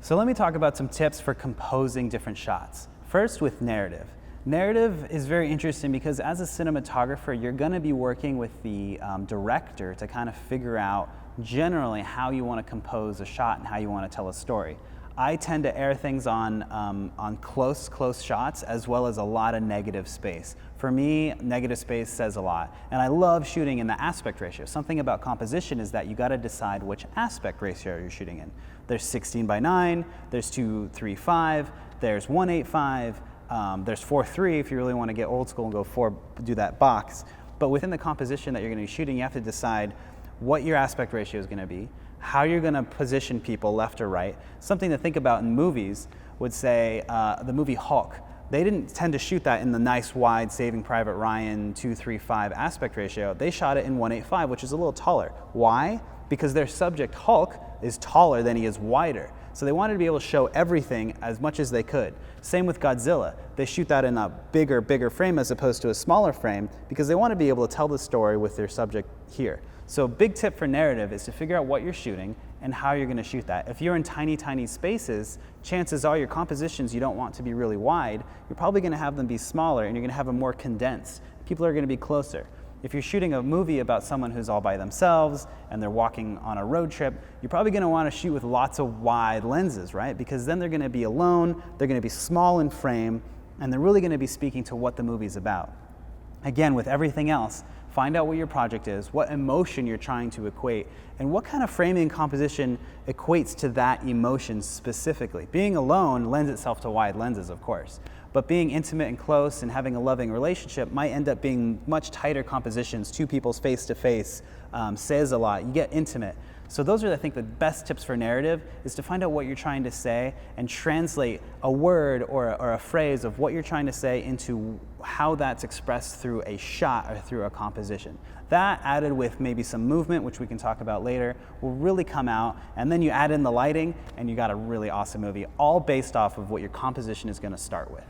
So let me talk about some tips for composing different shots. First, with narrative. Narrative is very interesting because as a cinematographer, you're going to be working with the director to kind of figure out generally how you want to compose a shot and how you want to tell a story. I tend to err things on close shots as well as a lot of negative space. For me, negative space says a lot. And I love shooting in the aspect ratio. Something about composition is that you got to decide which aspect ratio you're shooting in. There's 16:9, there's 2:3:5, there's 1:8:5, there's 4:3 if you really want to get old school and go do that box. But within the composition that you're going to be shooting, you have to decide what your aspect ratio is going to be, how you're going to position people left or right. Something to think about in movies would say the movie Hulk. They didn't tend to shoot that in the nice wide Saving Private Ryan 2:3:5 aspect ratio. They shot it in 1:8:5, which is a little taller. Why? Because their subject Hulk is taller than he is wider. So they wanted to be able to show everything as much as they could. Same with Godzilla. They shoot that in a bigger frame as opposed to a smaller frame because they want to be able to tell the story with their subject here. So a big tip for narrative is to figure out what you're shooting and how you're going to shoot that. If you're in tiny spaces, chances are your compositions you don't want to be really wide. You're probably going to have them be smaller and you're going to have them more condensed. People are going to be closer. If you're shooting a movie about someone who's all by themselves and they're walking on a road trip, you're probably going to want to shoot with lots of wide lenses, right? Because then they're going to be alone, they're going to be small in frame, and they're really going to be speaking to what the movie's about. Again, with everything else, find out what your project is, what emotion you're trying to equate, and what kind of framing and composition equates to that emotion specifically. Being alone lends itself to wide lenses, of course, but being intimate and close and having a loving relationship might end up being much tighter compositions. Two people's face-to-face says a lot. You get intimate. So those are, I think, the best tips for narrative is to find out what you're trying to say and translate a word or a phrase of what you're trying to say into how that's expressed through a shot or through a composition. That added with maybe some movement, which we can talk about later, will really come out. And then you add in the lighting and you got a really awesome movie, all based off of what your composition is going to start with.